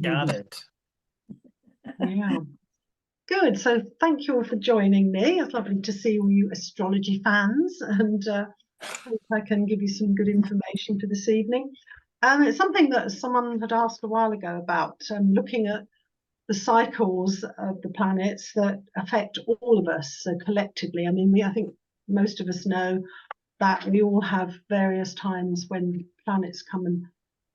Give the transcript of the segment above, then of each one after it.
Got it. Yeah. Good. So thank you all for joining me. It's lovely to see all you astrology fans, and hope I can give you some good information for this evening. It's something that someone had asked a while ago about looking at the cycles of the planets that affect all of us, so collectively. I mean, I think most of us know that we all have various times when planets come and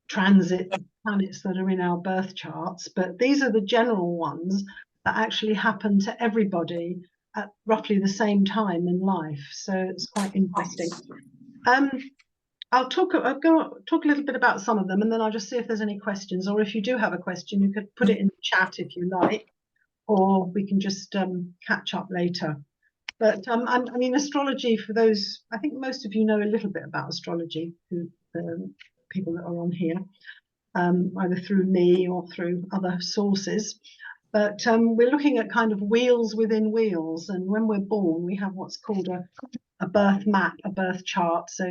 transit the planets that are in our birth charts, but these are the general ones that actually happen to everybody at roughly the same time in life. So it's quite interesting. I'll talk a little bit about some of them, and then I'll just see if there's any questions, or if you do have a question, you could put it in the chat if you like, or we can just catch up later. But I mean, astrology, for those, I think most of you know a little bit about astrology, who people that are on here, either through me or through other sources. But we're looking at kind of wheels within wheels, and when we're born, we have what's called a birth map, a birth chart. So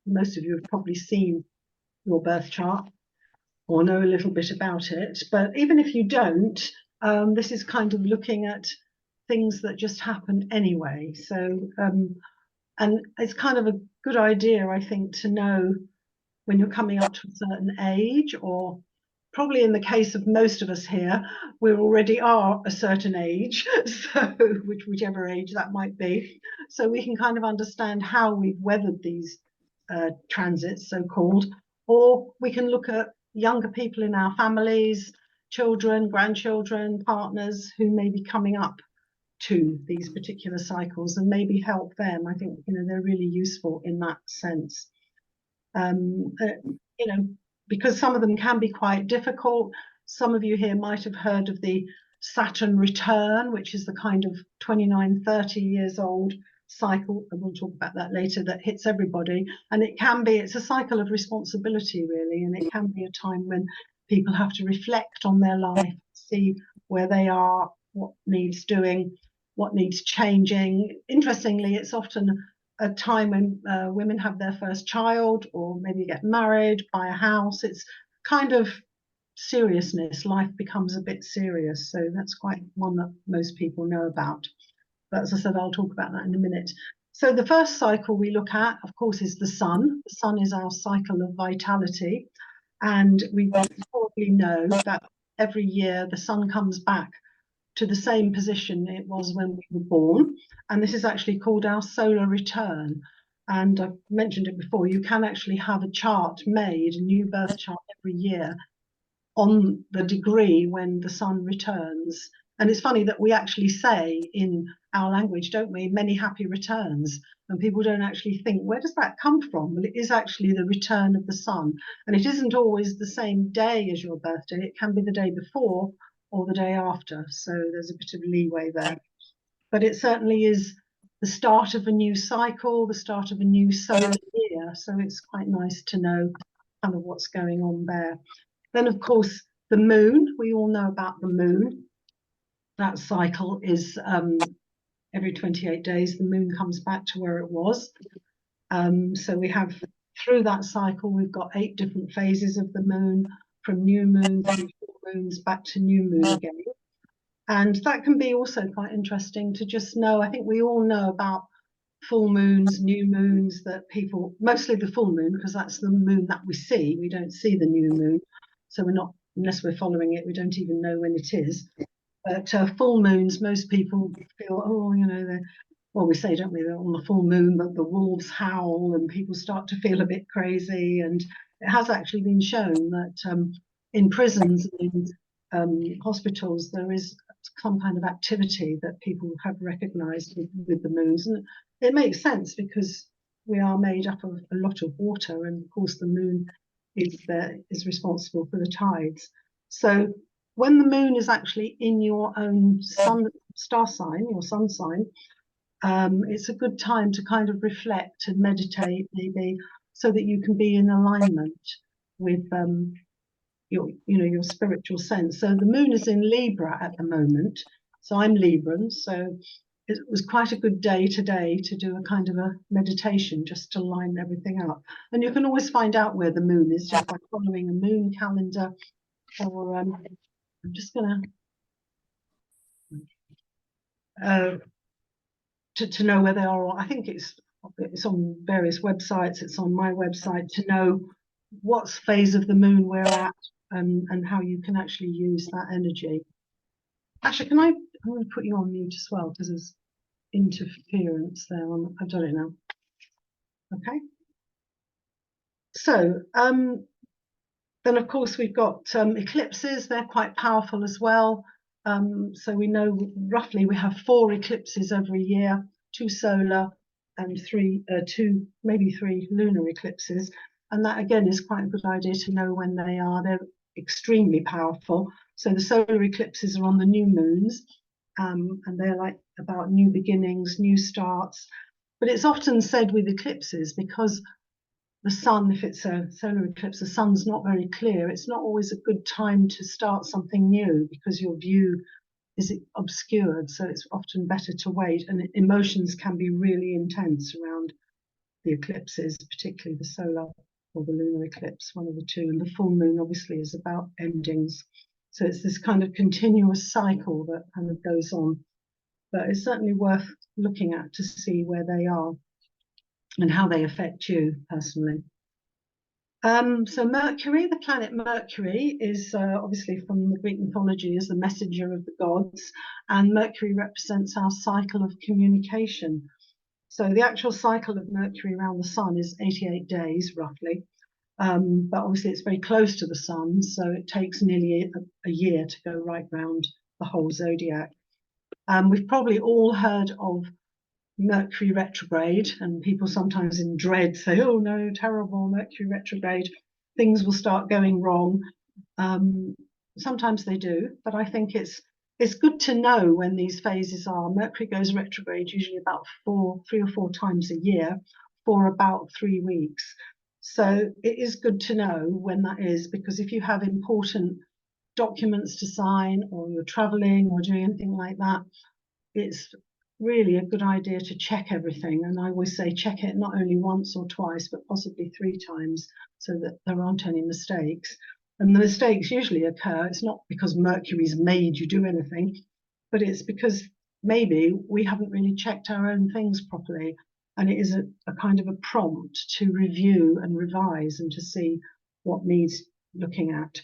most of you have probably seen your birth chart or know a little bit about it. But even if you don't, this is kind of looking at things that just happen anyway. So, and it's kind of a good idea, I think, to know when you're coming up to a certain age, or probably in the case of most of us here, we already are a certain age, so whichever age that might be. So we can kind of understand how we've weathered these transits, so-called, or we can look at younger people in our families, children, grandchildren, partners who may be coming up to these particular cycles and maybe help them. I think, they're really useful in that sense. Because some of them can be quite difficult. Some of you here might have heard of the Saturn return, which is the kind of 29, 30 years old cycle, and we'll talk about that later, that hits everybody. And it's a cycle of responsibility, really, and it can be a time when people have to reflect on their life, see where they are, what needs doing, what needs changing. Interestingly, it's often a time when women have their first child, or maybe get married, buy a house. It's kind of seriousness. Life becomes a bit serious. So that's quite one that most people know about. But as I said, I'll talk about that in a minute. So the first cycle we look at, of course, is the sun. The sun is our cycle of vitality. And we probably know that every year the sun comes back to the same position it was when we were born. And this is actually called our solar return. And I've mentioned it before, you can actually have a chart made, a new birth chart every year, on the degree when the sun returns. And it's funny that we actually say in our language, don't we, many happy returns. And people don't actually think, where does that come from? Well, it is actually the return of the sun. And it isn't always the same day as your birthday. It can be the day before or the day after. So there's a bit of leeway there. But it certainly is the start of a new cycle, the start of a new solar year. So it's quite nice to know kind of what's going on there. Then, of course, the moon. We all know about the moon. That cycle is every 28 days, the moon comes back to where it was. So we have, through that cycle, we've got 8 different phases of the moon, from new moon through full moons back to new moon again. And that can be also quite interesting to just know. I think we all know about full moons, new moons, that people, mostly the full moon, because that's the moon that we see. We don't see the new moon. So we're not, unless we're following it, we don't even know when it is. But full moons, most people feel, well, we say, don't we, that on the full moon that the wolves howl and people start to feel a bit crazy. And it has actually been shown that in prisons and in hospitals, there is some kind of activity that people have recognized with the moons. And it makes sense, because we are made up of a lot of water, and of course the moon is responsible for the tides. So when the moon is actually in your own star sign, your sun sign, it's a good time to kind of reflect and meditate, maybe, so that you can be in alignment with your spiritual sense. So the moon is in Libra at the moment. So I'm Libran, so it was quite a good day today to do a kind of a meditation, just to line everything up. And you can always find out where the moon is just by following a moon calendar or I'm just gonna to know where they are. I think it's on various websites. It's on my website to know what phase of the moon we're at, and how you can actually use that energy. Actually, I'm going to put you on mute as well because there's interference there. I've done it now. Okay. So then, of course, we've got eclipses. They're quite powerful as well. So we know roughly we have 4 eclipses every year, 2 solar and 3, maybe 3 lunar eclipses. And that, again, is quite a good idea to know when they are. They're extremely powerful. So the solar eclipses are on the new moons, and they're like about new beginnings, new starts. But it's often said with eclipses, because the sun, if it's a solar eclipse, the sun's not very clear. It's not always a good time to start something new because your view is obscured. So it's often better to wait. And emotions can be really intense around the eclipses, particularly the solar or the lunar eclipse, one of the two. And the full moon obviously is about endings. So it's this kind of continuous cycle that kind of goes on. But it's certainly worth looking at to see where they are and how they affect you personally. So Mercury, the planet Mercury, is obviously from the Greek mythology as the messenger of the gods, and Mercury represents our cycle of communication. So the actual cycle of Mercury around the sun is 88 days, roughly. But obviously it's very close to the sun, so it takes nearly a year to go right round the whole zodiac. We've probably all heard of Mercury retrograde, and people sometimes in dread say, oh no, terrible, Mercury retrograde, things will start going wrong. Sometimes they do, but I think it's good to know when these phases are. Mercury goes retrograde usually about 3 or 4 times a year for about 3 weeks. So it is good to know when that is, because if you have important documents to sign, or you're traveling or doing anything like that, it's really a good idea to check everything. And I always say check it not only once or twice, but possibly 3 times, so that there aren't any mistakes. And the mistakes usually occur, it's not because Mercury's made you do anything, but it's because maybe we haven't really checked our own things properly. And it is a kind of a prompt to review and revise and to see what needs looking at.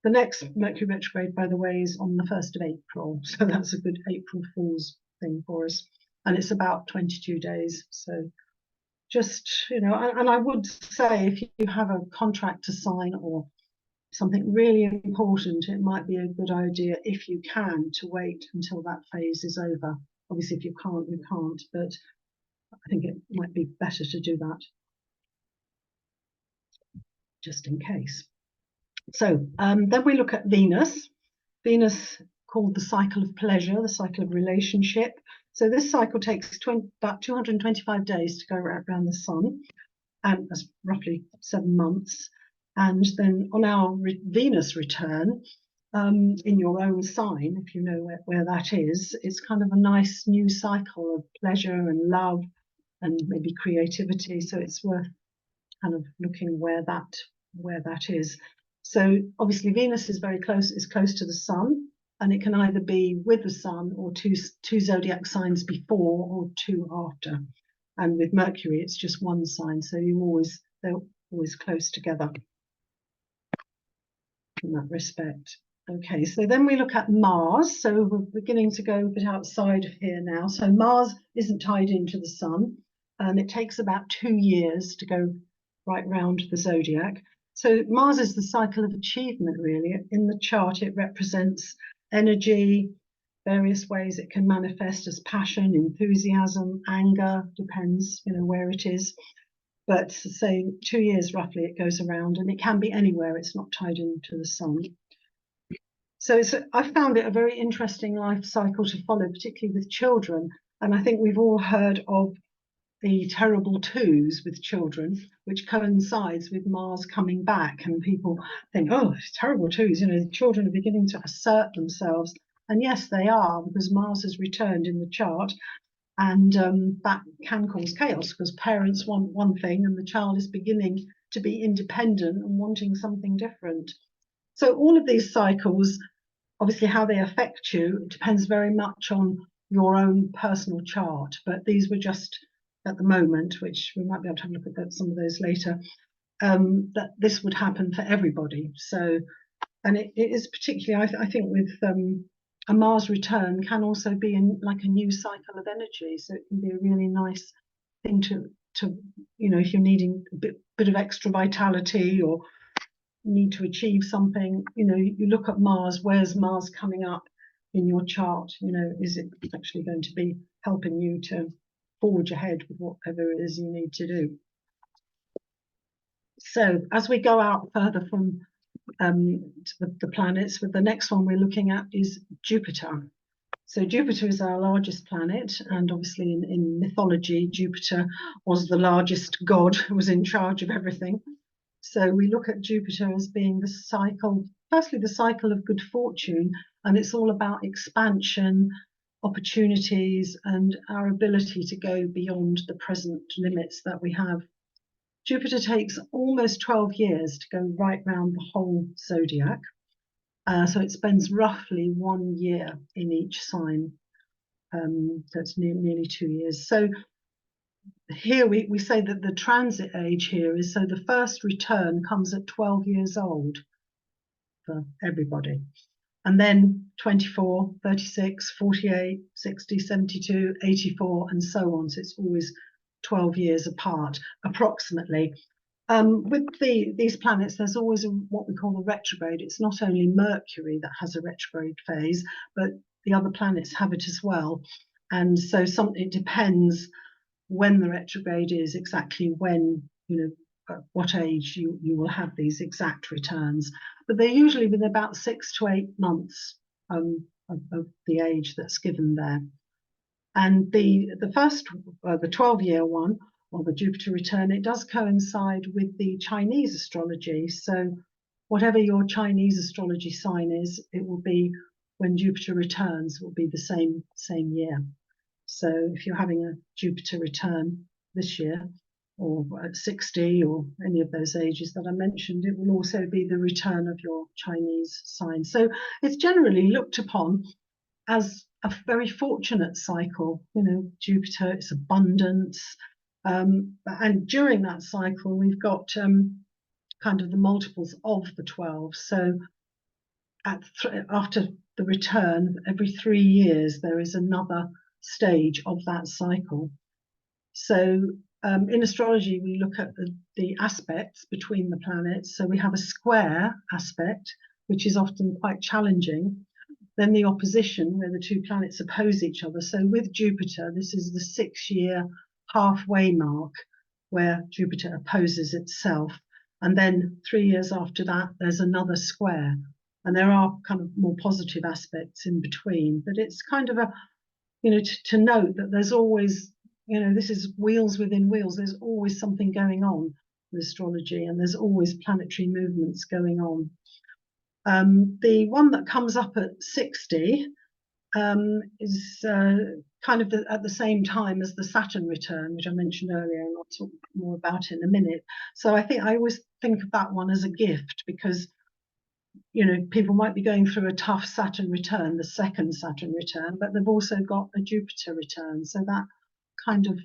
The next Mercury retrograde, by the way, is on the 1st of April. So that's a good April Fool's thing for us. And it's about 22 days. So just, and I would say if you have a contract to sign or something really important, it might be a good idea, if you can, to wait until that phase is over. Obviously, if you can't, you can't. But I think it might be better to do that just in case. So then we look at Venus. Venus, called the cycle of pleasure, the cycle of relationship. So this cycle takes about 225 days to go around the sun, and that's roughly 7 months. And then on our Venus return, in your own sign, if you know where that is, it's kind of a nice new cycle of pleasure and love and maybe creativity. So it's worth kind of looking where that is. So obviously Venus is close to the sun, and it can either be with the sun or two zodiac signs before or 2 after. And with Mercury, it's just 1 sign, so they're always close together in that respect. Okay, so then we look at Mars. So we're beginning to go a bit outside of here now. So Mars isn't tied into the sun, and it takes about 2 years to go right round the zodiac. So Mars is the cycle of achievement, really. In the chart, it represents energy, various ways it can manifest as passion, enthusiasm, anger, depends, where it is. But say 2 years roughly it goes around, and it can be anywhere, it's not tied into the sun. So I found it a very interesting life cycle to follow, particularly with children. And I think we've all heard of the terrible twos with children, which coincides with Mars coming back, and people think, oh, it's terrible twos, the children are beginning to assert themselves. And yes, they are, because Mars has returned in the chart, and that can cause chaos, because parents want one thing and the child is beginning to be independent and wanting something different. So all of these cycles, obviously how they affect you, it depends very much on your own personal chart. But these were just at the moment, which we might be able to have a look at some of those later, that this would happen for everybody. So, and it is particularly, I think, with a Mars return can also be in like a new cycle of energy. So it can be a really nice thing to if you're needing a bit of extra vitality or need to achieve something, you look at Mars, where's Mars coming up in your chart? Is it actually going to be helping you to forge ahead with whatever it is you need to do? So as we go out further from the planets, with the next one we're looking at is Jupiter. So Jupiter is our largest planet, and obviously in mythology, Jupiter was the largest god, was in charge of everything. So we look at Jupiter as being the cycle, firstly, the cycle of good fortune, and it's all about expansion, opportunities, and our ability to go beyond the present limits that we have. Jupiter takes almost 12 years to go right round the whole zodiac. So it spends roughly 1 year in each sign. So it's nearly 2 years. So here we say that the transit age here is, so the first return comes at 12 years old for everybody. And then 24, 36, 48, 60, 72, 84, and so on. So it's always 12 years apart, approximately. With these planets, there's always what we call a retrograde. It's not only Mercury that has a retrograde phase, but the other planets have it as well. And so it depends when the retrograde is, exactly when, at what age you will have these exact returns. But they're usually within about 6 to 8 months of the age that's given there. And the first, the 12-year one, or the Jupiter return, it does coincide with the Chinese astrology. So whatever your Chinese astrology sign is, it will be when Jupiter returns, will be the same year. So if you're having a Jupiter return this year, or at 60, or any of those ages that I mentioned, it will also be the return of your Chinese sign. So it's generally looked upon as a very fortunate cycle. Jupiter, it's abundance. And during that cycle, we've got kind of the multiples of the 12. So after the return, every 3 years, there is another stage of that cycle. So in astrology, we look at the aspects between the planets. So we have a square aspect, which is often quite challenging. Then the opposition, where the two planets oppose each other. So with Jupiter, this is the 6-year halfway mark where Jupiter opposes itself. And then 3 years after that, there's another square. And there are kind of more positive aspects in between. But it's kind of to note that there's always, this is wheels within wheels. There's always something going on with astrology, and there's always planetary movements going on. The one that comes up at 60 is kind of at the same time as the Saturn return, which I mentioned earlier, and I'll talk more about in a minute. So I always think of that one as a gift, because people might be going through a tough Saturn return, the second Saturn return, but they've also got a Jupiter return. So that kind of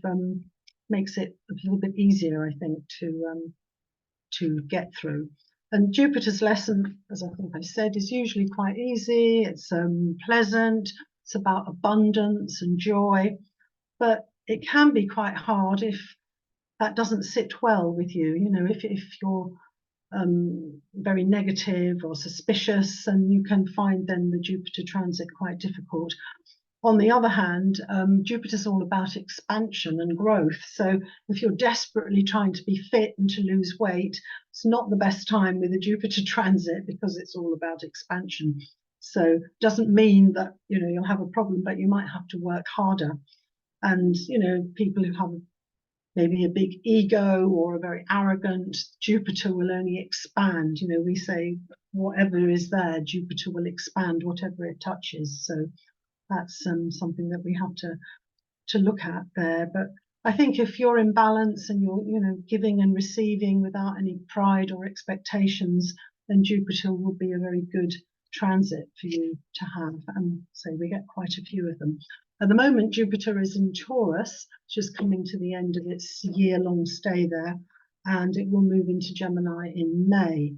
makes it a little bit easier, I think, to get through. And Jupiter's lesson, as I think I said, is usually quite easy. It's pleasant. It's about abundance and joy. But it can be quite hard if that doesn't sit well with you. If you're very negative or suspicious, and you can find then the Jupiter transit quite difficult. On the other hand, Jupiter's all about expansion and growth. So if you're desperately trying to be fit and to lose weight, it's not the best time with a Jupiter transit, because it's all about expansion. So it doesn't mean that you'll have a problem, but you might have to work harder. And people who have maybe a big ego or a very arrogant, Jupiter will only expand. We say whatever is there, Jupiter will expand whatever it touches. So that's something that we have to look at there. But I think if you're in balance and you're giving and receiving without any pride or expectations, then Jupiter will be a very good transit for you to have. And so we get quite a few of them. At the moment, Jupiter is in Taurus, just coming to the end of its year-long stay there, and it will move into Gemini in May.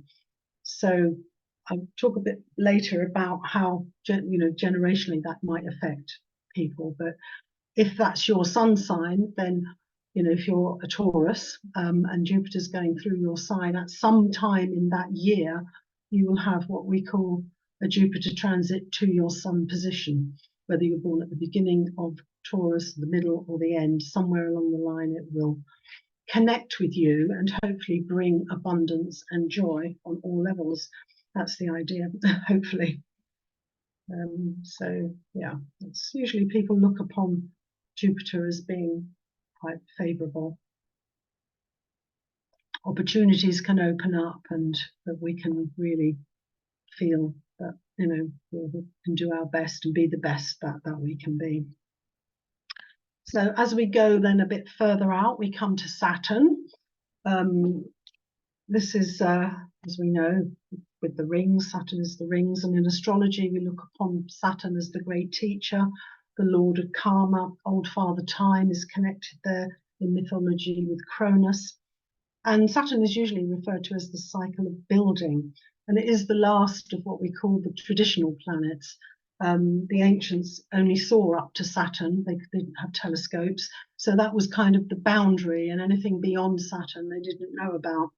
So I'll talk a bit later about how, generationally that might affect people. But if that's your sun sign, then, if you're a Taurus and Jupiter's going through your sign at some time in that year, you will have what we call a Jupiter transit to your sun position. Whether you're born at the beginning of Taurus, the middle, or the end, somewhere along the line it will connect with you and hopefully bring abundance and joy on all levels. That's the idea, hopefully. So yeah, it's usually people look upon Jupiter as being quite favorable. Opportunities can open up and that we can really feel that, we can do our best and be the best that we can be. So as we go then a bit further out, we come to Saturn. This is, as we know, with the rings, Saturn is the rings, and in astrology we look upon Saturn as the great teacher, the lord of karma. Old Father Time is connected there in mythology with Cronus. And Saturn is usually referred to as the cycle of building, and it is the last of what we call the traditional planets. The ancients only saw up to Saturn, they didn't have telescopes, so that was kind of the boundary, and anything beyond Saturn they didn't know about.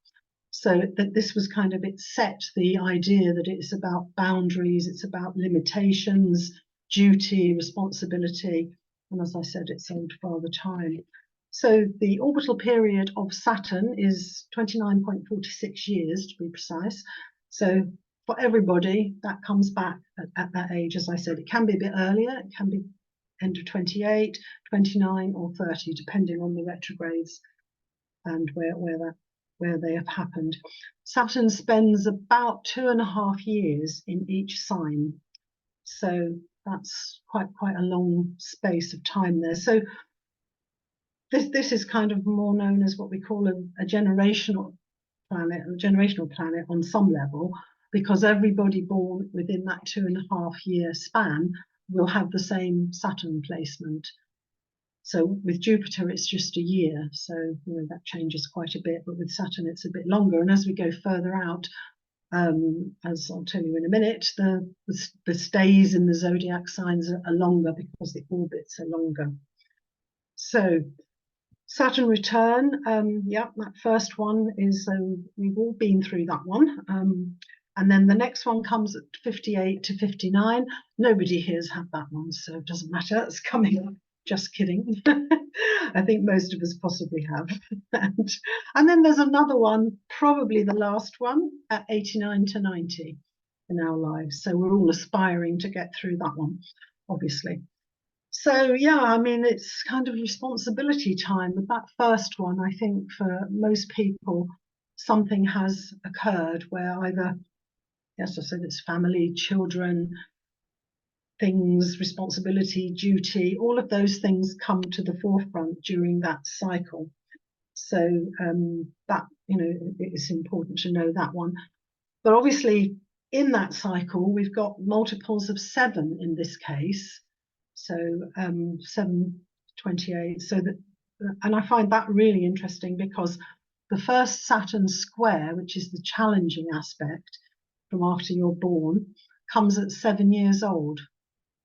So that this was kind of, it set the idea that it's about boundaries, it's about limitations, duty, responsibility, and as I said, it's Old Father Time. So the orbital period of Saturn is 29.46 years, to be precise. So for everybody, that comes back at that age. As I said, it can be a bit earlier, it can be end of 28, 29, or 30, depending on the retrogrades and where they have happened. Saturn spends about 2.5 years in each sign. So that's quite a long space of time there. So this is kind of more known as what we call a generational planet on some level, because everybody born within that 2.5 year span will have the same Saturn placement. So with Jupiter, it's just a year. So, that changes quite a bit, but with Saturn, it's a bit longer. And as we go further out, as I'll tell you in a minute, the stays in the zodiac signs are longer because the orbits are longer. So Saturn return, that first one is, we've all been through that one. And then the next one comes at 58 to 59. Nobody here's had that one, so it doesn't matter, it's coming up. Just kidding. I think most of us possibly have. And then there's another one, probably the last one, at 89 to 90 in our lives. So we're all aspiring to get through that one, obviously. So yeah, I mean, it's kind of responsibility time. With that first one, I think for most people, something has occurred where either, as I said, it's family, children, things, responsibility, duty, all of those things come to the forefront during that cycle. So that, it is important to know that one. But obviously in that cycle, we've got multiples of 7 in this case. So 7, 28. So that, and I find that really interesting because the first Saturn square, which is the challenging aspect from after you're born, comes at 7 years old.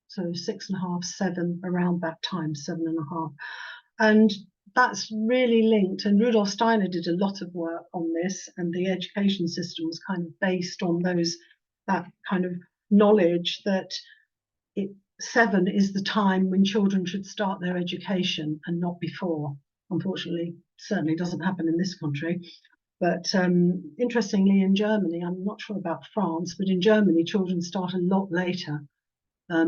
So 6.5, 7, around that time, 7.5. And that's really linked. And Rudolf Steiner did a lot of work on this, and the education system was kind of based on that kind of knowledge that 7 is the time when children should start their education and not before. Unfortunately, certainly doesn't happen in this country. But interestingly, in Germany, I'm not sure about France, but in Germany, children start a lot later.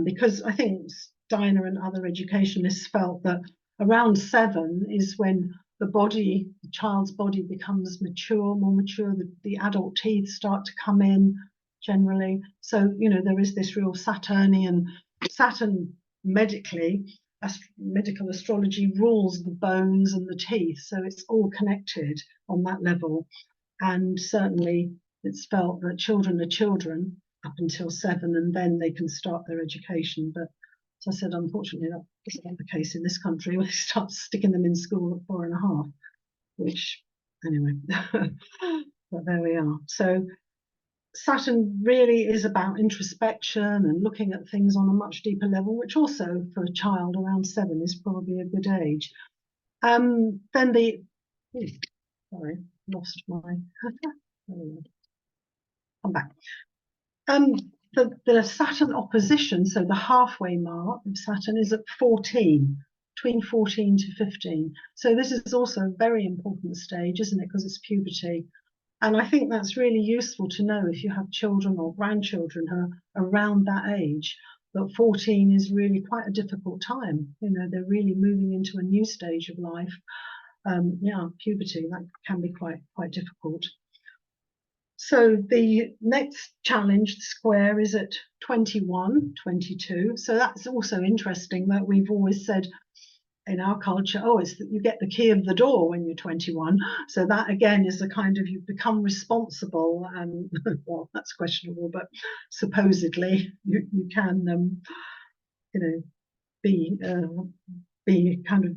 Because I think Steiner and other educationists felt that around 7 is when the child's body becomes mature, more mature, the adult teeth start to come in generally. So, there is this real Saturn medically, medical astrology rules the bones and the teeth. So it's all connected on that level. And certainly, it's felt that children are children up until 7, and then they can start their education. But as I said, unfortunately, that isn't the case in this country. We start sticking them in school at 4.5, which, anyway, but there we are. So Saturn really is about introspection and looking at things on a much deeper level, which also for a child around 7 is probably a good age. Then sorry, lost my, come back. The Saturn opposition, so the halfway mark of Saturn is at 14, between 14 to 15. So this is also a very important stage, isn't it? Because it's puberty. And I think that's really useful to know if you have children or grandchildren who are around that age, that 14 is really quite a difficult time. You know, they're really moving into a new stage of life. Yeah, puberty, that can be quite difficult. So the next challenge, the square, is at 21, 22. So that's also interesting that we've always said in our culture, oh, it's that you get the key of the door when you're 21. So that again is a kind of, you become responsible, and well, that's questionable, but supposedly you can, you know, be kind of,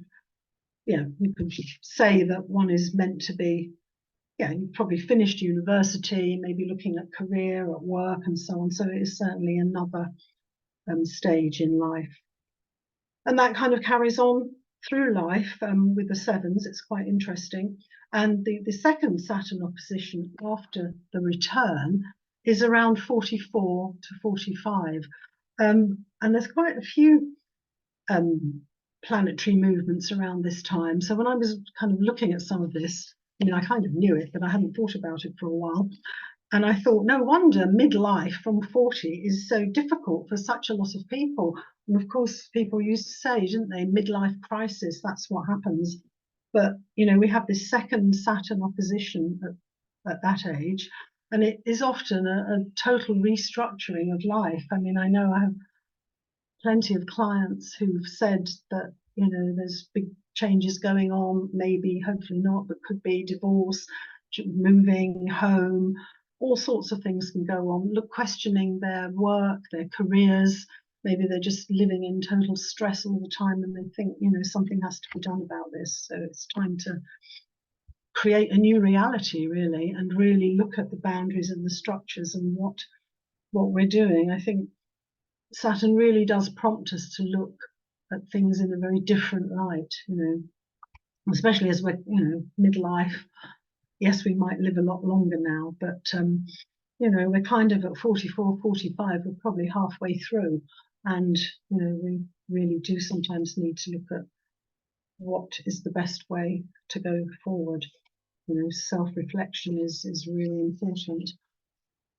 yeah, you can say that one is meant to be, yeah, you've probably finished university, maybe looking at career, at work, and so on. So it is certainly another stage in life. And that kind of carries on through life with the 7s. It's quite interesting. And the second Saturn opposition after the return is around 44 to 45. And there's quite a few planetary movements around this time. So when I was kind of looking at some of this, I mean, I kind of knew it, but I hadn't thought about it for a while. And I thought, no wonder midlife from 40 is so difficult for such a lot of people. And of course, people used to say, didn't they, midlife crisis, that's what happens. But, you know, we have this second Saturn opposition at that age, and it is often a total restructuring of life. I mean, I know I have plenty of clients who've said that, you know, there's big changes going on, maybe, hopefully not, but could be divorce, moving home, all sorts of things can go on. Look, questioning their work, their careers. Maybe they're just living in total stress all the time, and they think, you know, something has to be done about this. So it's time to create a new reality, really, and really look at the boundaries and the structures and what we're doing. I think Saturn really does prompt us to look at things in a very different light, you know, especially as we're, you know, midlife. Yes, we might live a lot longer now, but, you know, we're kind of at 44, 45, we're probably halfway through. And, you know, we really do sometimes need to look at what is the best way to go forward. You know, self-reflection is really important,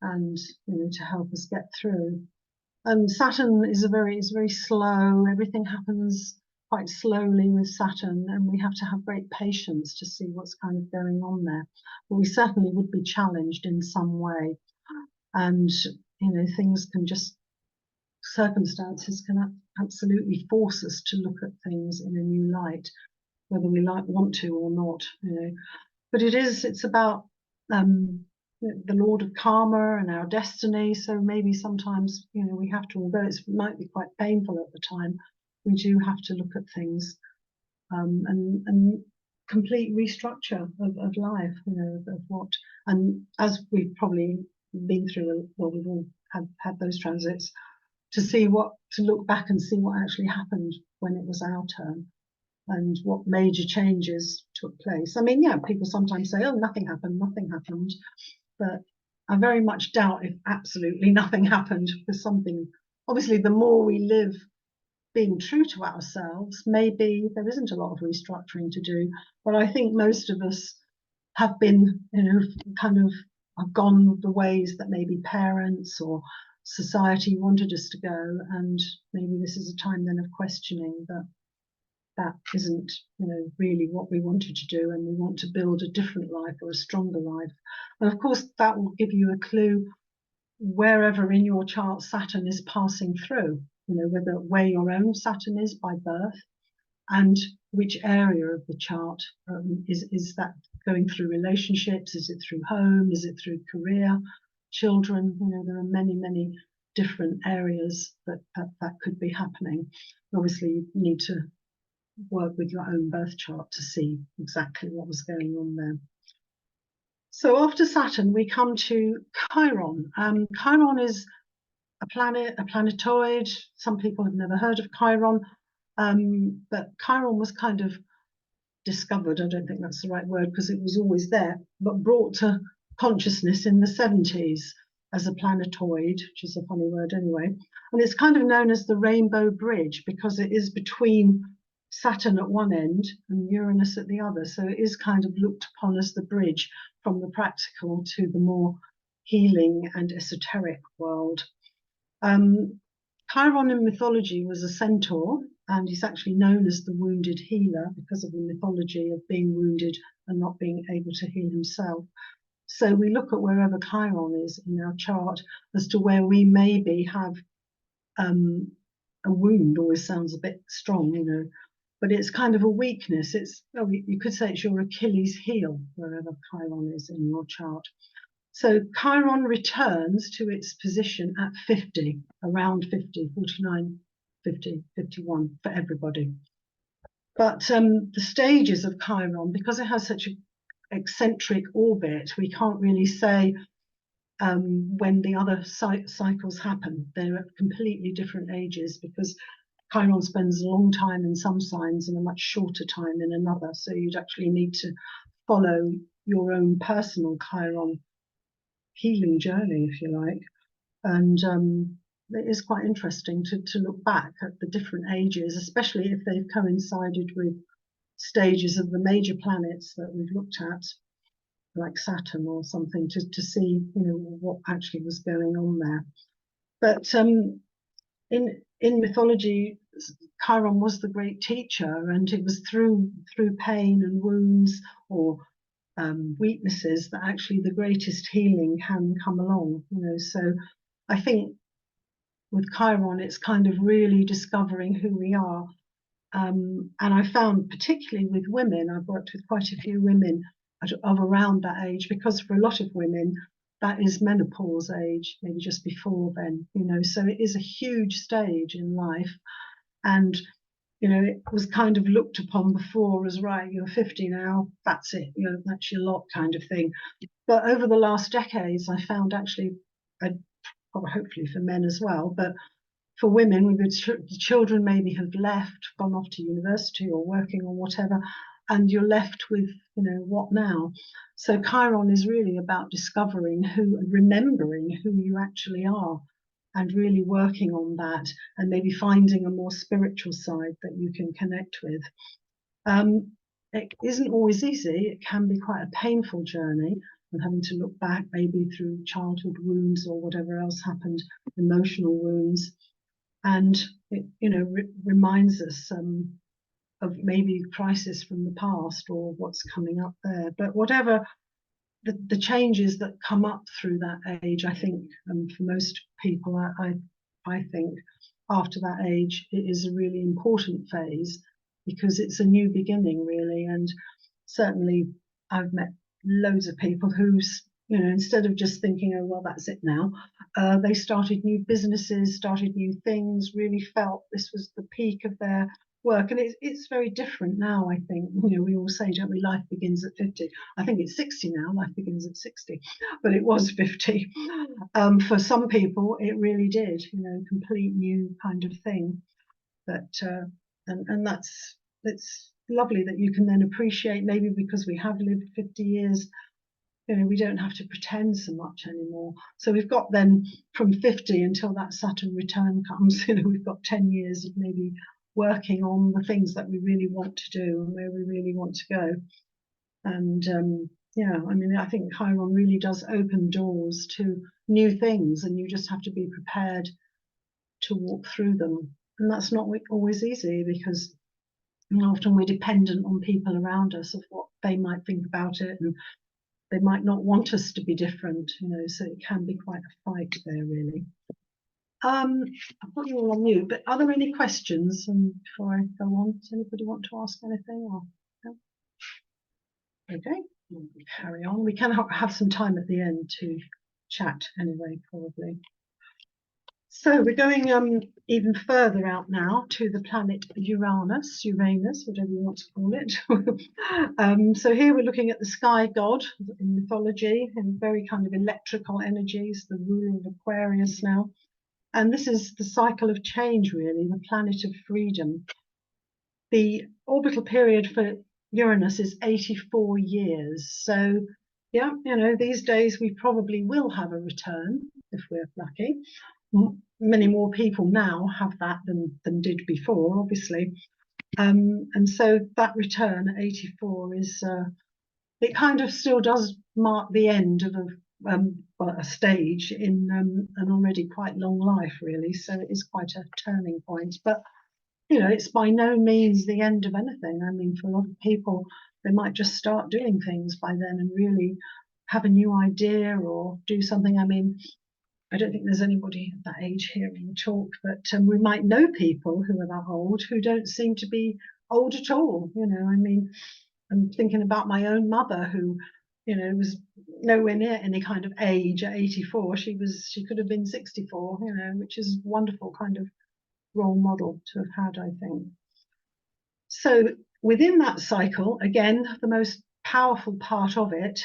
and, you know, to help us get through. And Saturn is very slow. Everything happens quite slowly with Saturn, and we have to have great patience to see what's kind of going on there. But we certainly would be challenged in some way, and, you know, circumstances can absolutely force us to look at things in a new light, whether we want to or not. You know, but it's about the Lord of Karma and our destiny. So maybe sometimes, you know, we have to, although it might be quite painful at the time, we do have to look at things and complete restructure of life, you know, of what, and as we've probably been through, well, we've all had those transits, to look back and see what actually happened when it was our turn and what major changes took place. I mean, yeah, people sometimes say, oh, nothing happened, but I very much doubt if absolutely nothing happened, because something, obviously, the more we live being true to ourselves, maybe there isn't a lot of restructuring to do. But I think most of us have been, you know, kind of have gone the ways that maybe parents or society wanted us to go, and maybe this is a time then of questioning that isn't, you know, really what we wanted to do, and we want to build a different life or a stronger life. And of course, that will give you a clue wherever in your chart Saturn is passing through, you know, where your own Saturn is by birth, and which area of the chart is that going through relationships? Is it through home? Is it through career, children? You know, there are many, many different areas that could be happening. Obviously, you need to work with your own birth chart to see exactly what was going on there. So after Saturn, we come to Chiron. Chiron is a planet, a planetoid. Some people have never heard of Chiron, but Chiron was kind of discovered, I don't think that's the right word because it was always there, but brought to consciousness in the 70s as a planetoid, which is a funny word anyway. And it's kind of known as the Rainbow Bridge because it is between Saturn at one end and Uranus at the other. So it is kind of looked upon as the bridge from the practical to the more healing and esoteric world. Chiron in mythology was a centaur, and he's actually known as the wounded healer because of the mythology of being wounded and not being able to heal himself. So we look at wherever Chiron is in our chart as to where we maybe have a wound. Always sounds a bit strong, you know, but it's kind of a weakness. It's, oh, you could say it's your Achilles heel wherever Chiron is in your chart. So Chiron returns to its position at 50, around 50, 49, 50, 51 for everybody. But the stages of Chiron, because it has such an eccentric orbit, we can't really say when the other cycles happen. They're at completely different ages because Chiron spends a long time in some signs and a much shorter time in another. So you'd actually need to follow your own personal Chiron healing journey, if you like. And it is quite interesting to look back at the different ages, especially if they've coincided with stages of the major planets that we've looked at, like Saturn or something, to see, you know, what actually was going on there. But in mythology, Chiron was the great teacher, and it was through pain and wounds or weaknesses that actually the greatest healing can come along, you know. So I think with Chiron, it's kind of really discovering who we are. And I found, particularly with women, I've worked with quite a few women of around that age, because for a lot of women, that is menopause age, maybe just before then, you know. So it is a huge stage in life. And you know, it was kind of looked upon before as, right, you're 50 now, that's it, you know, that's your lot kind of thing. But over the last decades, I found actually, hopefully for men as well, but for women, with the children maybe have left, gone off to university or working or whatever, and you're left with, you know, what now? So Chiron is really about discovering who, remembering who you actually are, and really working on that, and maybe finding a more spiritual side that you can connect with. It isn't always easy. It can be quite a painful journey, and having to look back maybe through childhood wounds or whatever else happened, emotional wounds, and it, you know, reminds us of maybe crisis from the past or what's coming up there. But whatever the changes that come up through that age, I think, for most people, I think after that age, it is a really important phase because it's a new beginning, really. And certainly, I've met loads of people who's, you know, instead of just thinking, oh, well, that's it now, they started new businesses, started new things, really felt this was the peak of their work. And it's very different now, I think. You know, we all say, don't we, life begins at 50. I think it's 60 now, life begins at 60, but it was 50. For some people, it really did, you know, complete new kind of thing. But, and that's, it's lovely that you can then appreciate, maybe because we have lived 50 years, you know, we don't have to pretend so much anymore. So we've got then from 50 until that Saturn return comes, you know, we've got 10 years of maybe working on the things that we really want to do and where we really want to go. And yeah, I mean, I think Chiron really does open doors to new things, and you just have to be prepared to walk through them. And that's not always easy, because often we're dependent on people around us of what they might think about it, and they might not want us to be different, you know, so it can be quite a fight there, really. I've got you all on mute, but are there any questions before I go on? Does anybody want to ask anything? Or no? Okay. we'll carry on. We can have some time at the end to chat anyway, probably. So we're going even further out now to the planet Uranus, whatever you want to call it. So here we're looking at the sky god in mythology, and very kind of electrical energies, the ruler of Aquarius now. And this is the cycle of change, really, the planet of freedom. The orbital period for Uranus is 84 years. So, yeah, these days we probably will have a return if we're lucky. Many more people now have that than did before, obviously. And so that return at 84 is, it kind of still does mark the end of a stage in an already quite long life, really. So it is quite a turning point. But it's by no means the end of anything. I mean, for a lot of people, they might just start doing things by then and really have a new idea or do something. I mean, I don't think there's anybody at that age hearing the talk, but we might know people who are that old who don't seem to be old at all. I mean, I'm thinking about my own mother who, was nowhere near any kind of age at 84. She could have been 64, which is a wonderful kind of role model to have had, I think. So within that cycle, again, the most powerful part of it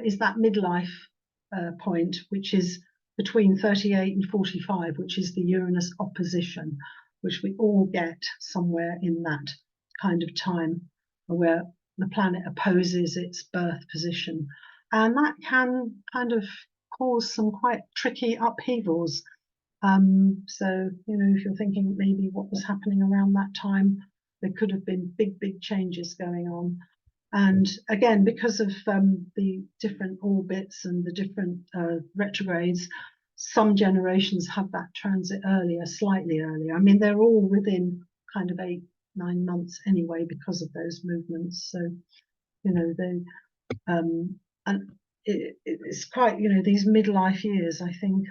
is that midlife point, which is between 38 and 45, which is the Uranus opposition, which we all get somewhere in that kind of time where the planet opposes its birth position. And that can kind of cause some quite tricky upheavals. So, if you're thinking maybe what was happening around that time, there could have been big changes going on. And again, because of the different orbits and the different retrogrades, some generations have that transit earlier, slightly earlier. I mean, they're all within kind of 8-9 months anyway because of those movements. So, they and it's quite, these midlife years, I think,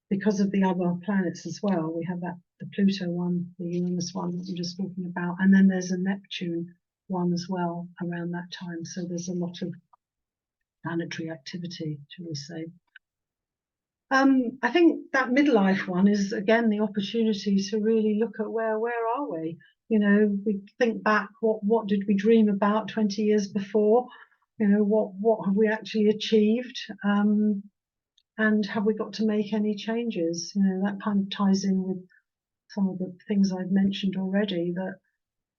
because of the other planets as well. We have the Pluto one, the Uranus one that we're just talking about, and then there's a Neptune one as well around that time. So there's a lot of planetary activity, shall we say. I think that midlife one is again the opportunity to really look at where are we? We think back, what did we dream about 20 years before? What have we actually achieved? And have we got to make any changes? That kind of ties in with some of the things I've mentioned already, that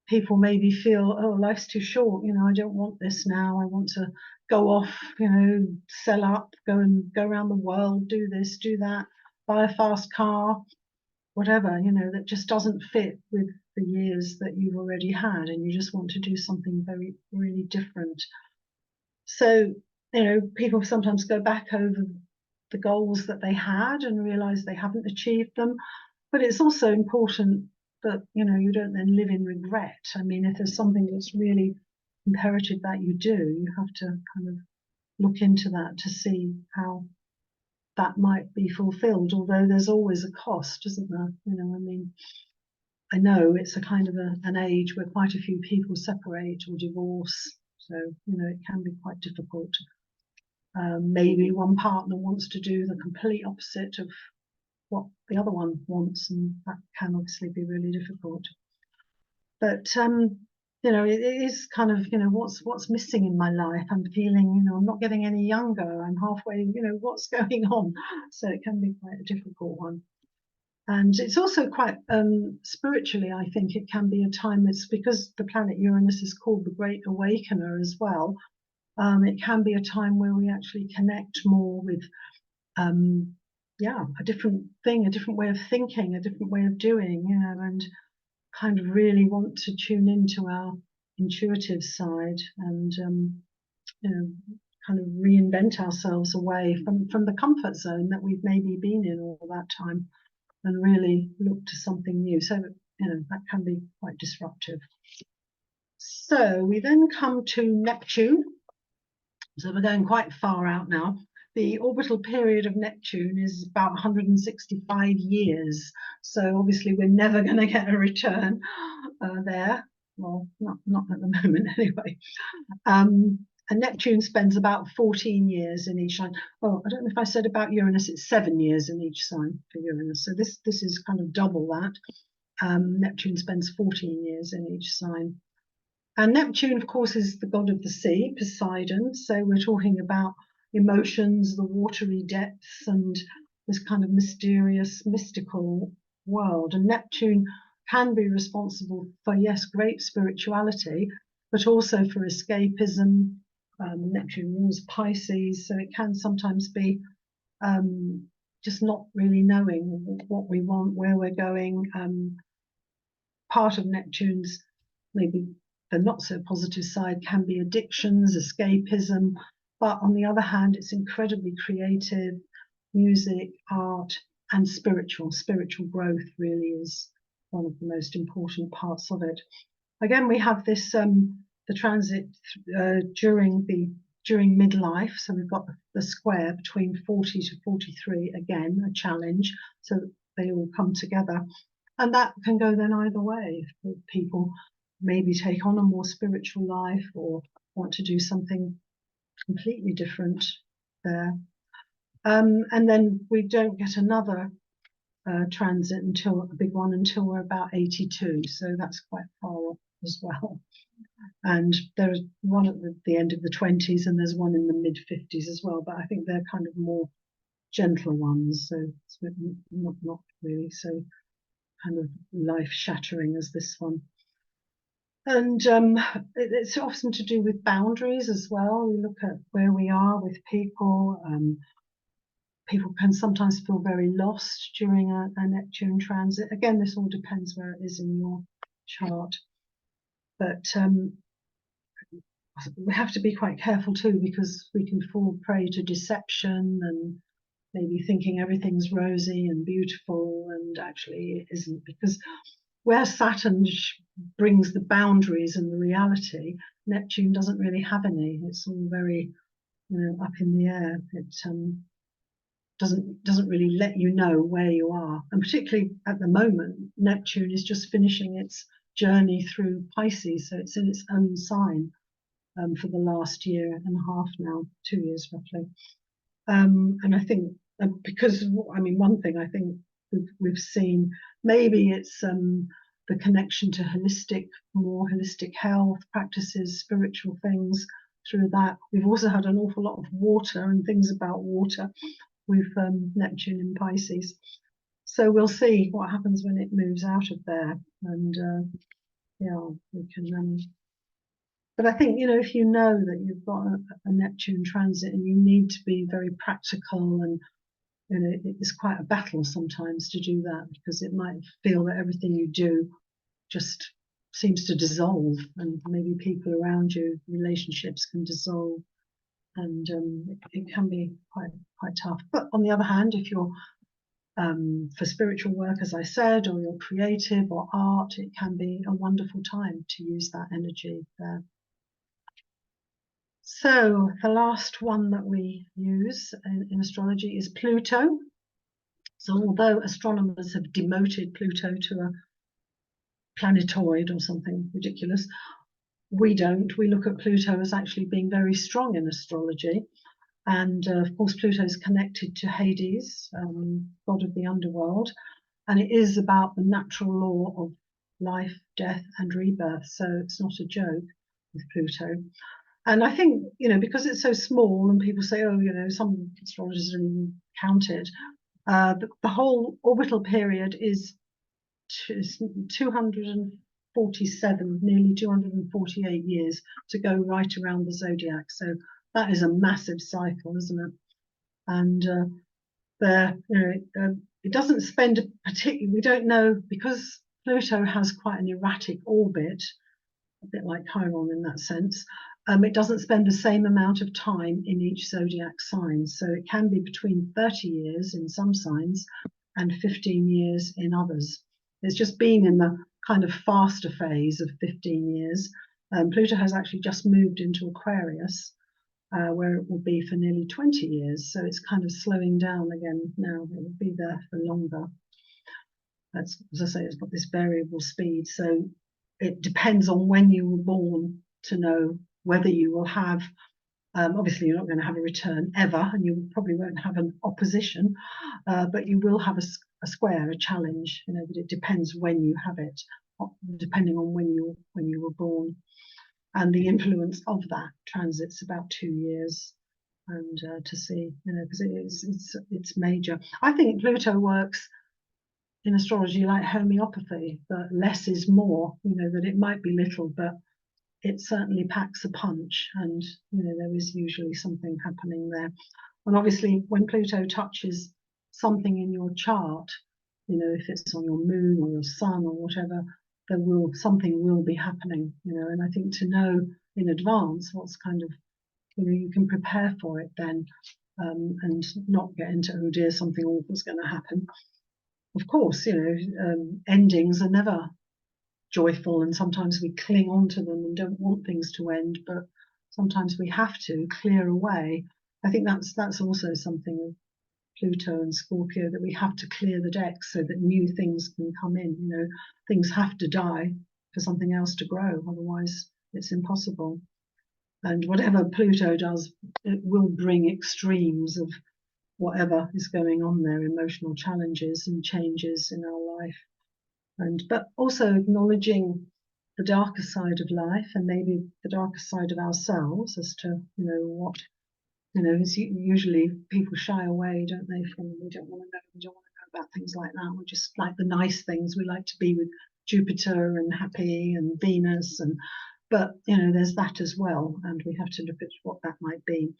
people maybe feel, oh, life's too short, I don't want this now. I want to go off, sell up, go around the world, do this, do that, buy a fast car, whatever, that just doesn't fit with the years that you've already had, and you just want to do something very, really different. So, people sometimes go back over the goals that they had and realize they haven't achieved them. But it's also important that, you don't then live in regret. I mean, if there's something that's really imperative that you do, you have to kind of look into that to see how that might be fulfilled, although there's always a cost, isn't there? I mean, I know it's a kind of an age where quite a few people separate or divorce. So, it can be quite difficult. Maybe one partner wants to do the complete opposite of what the other one wants, and that can obviously be really difficult. But it is kind of, what's missing in my life? I'm feeling, I'm not getting any younger. I'm halfway, what's going on? So it can be quite a difficult one. And it's also quite spiritually, I think it can be a time that's, because the planet Uranus is called the Great Awakener as well. It can be a time where we actually connect more with a different thing, a different way of thinking, a different way of doing, and kind of really want to tune into our intuitive side and, kind of reinvent ourselves away from the comfort zone that we've maybe been in all that time and really look to something new. So, that can be quite disruptive. So we then come to Neptune. So we're going quite far out now. The orbital period of Neptune is about 165 years. So obviously we're never going to get a return there. Well, not at the moment anyway. And Neptune spends about 14 years in each sign. Oh, I don't know if I said about Uranus, it's 7 years in each sign for Uranus. So this is kind of double that. Neptune spends 14 years in each sign. And Neptune, of course, is the god of the sea, Poseidon. So we're talking about emotions, the watery depths, and this kind of mysterious, mystical world. And Neptune can be responsible for, yes, great spirituality, but also for escapism. Neptune rules Pisces, so it can sometimes be just not really knowing what we want, where we're going. Part of Neptune's maybe the not so positive side can be addictions, escapism, but on the other hand, it's incredibly creative, music, art, and spiritual. Spiritual growth really is one of the most important parts of it. Again, we have this the transit during midlife. So we've got the square between 40 to 43, again, a challenge. So they all come together. And that can go then either way. If people maybe take on a more spiritual life or want to do something completely different there. And then we don't get another transit until a big one until we're about 82. So that's quite far off as well. And there's one at the end of the 20s and there's one in the mid 50s as well. But I think they're kind of more gentle ones. So it's not really so kind of life-shattering as this one. And it's often to do with boundaries as well. We look at where we are with people. People can sometimes feel very lost during a Neptune transit. Again, this all depends where it is in your chart. But we have to be quite careful too, because we can fall prey to deception and maybe thinking everything's rosy and beautiful, and actually it isn't, because where Saturn brings the boundaries and the reality, Neptune doesn't really have any. It's all very, up in the air. It doesn't really let you know where you are. And particularly at the moment, Neptune is just finishing its journey through Pisces, so it's in its own sign for the last year and a half now, 2 years roughly. And I think because, one thing I think we've seen, maybe it's the connection to more holistic health practices, spiritual things through that. We've also had an awful lot of water and things about water with Neptune in Pisces. So we'll see what happens when it moves out of there. And we can. But I think, if you know that you've got a Neptune transit and you need to be very practical, and it's quite a battle sometimes to do that, because it might feel that everything you do just seems to dissolve, and maybe people around you, relationships can dissolve, and it can be quite tough. But on the other hand, if you're for spiritual work, as I said, or you're creative or art, it can be a wonderful time to use that energy there. So the last one that we use in astrology is Pluto. So although astronomers have demoted Pluto to a planetoid or something ridiculous, we don't. We look at Pluto as actually being very strong in astrology. And of course, Pluto is connected to Hades, god of the underworld. And it is about the natural law of life, death, and rebirth. So it's not a joke with Pluto. And I think, because it's so small and people say, some astrologers don't even count it, the whole orbital period is 247, nearly 248 years to go right around the zodiac. So that is a massive cycle, isn't it? And it doesn't spend we don't know, because Pluto has quite an erratic orbit, a bit like Chiron in that sense. It doesn't spend the same amount of time in each zodiac sign. So it can be between 30 years in some signs and 15 years in others. It's just been in the kind of faster phase of 15 years. Pluto has actually just moved into Aquarius, where it will be for nearly 20 years. So it's kind of slowing down again now. It will be there for longer. As I say, it's got this variable speed. So it depends on when you were born to know whether you will have Obviously, you're not going to have a return ever, and you probably won't have an opposition, but you will have a square, a challenge. But it depends when you have it, depending on when you were born, and the influence of that transit's about 2 years, and to see, because it's major. I think Pluto works in astrology like homeopathy, that less is more. That it might be little, but it certainly packs a punch, and there is usually something happening there. And obviously, when Pluto touches something in your chart, if it's on your moon or your sun or whatever, something will be happening. And I think to know in advance what's kind of, you can prepare for it then, and not get into, oh dear, something awful's going to happen. Of course, endings are never joyful, and sometimes we cling on to them and don't want things to end, but sometimes we have to clear away. I think that's also something of Pluto and Scorpio, that we have to clear the decks so that new things can come in. Things have to die for something else to grow, otherwise it's impossible. And whatever Pluto does, it will bring extremes of whatever is going on there, emotional challenges and changes in our life. But also acknowledging the darker side of life, and maybe the darker side of ourselves, as to what usually people shy away, don't they, from, we don't want to know about things like that. We just like the nice things. We like to be with Jupiter and happy and Venus, but there's that as well, and we have to look at what that might be.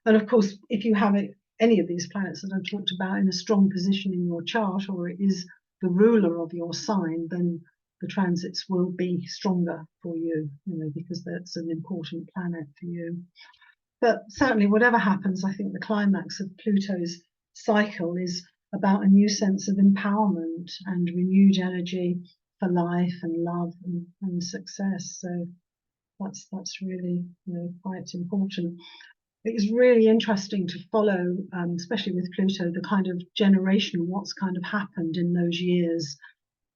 And of course, if you have any of these planets that I've talked about in a strong position in your chart, or it is the ruler of your sign, then the transits will be stronger for you, because that's an important planet for you. But certainly, whatever happens, I think the climax of Pluto's cycle is about a new sense of empowerment and renewed energy for life and love and success. So that's really quite important. It's really interesting to follow, especially with Pluto, the kind of generation, what's kind of happened in those years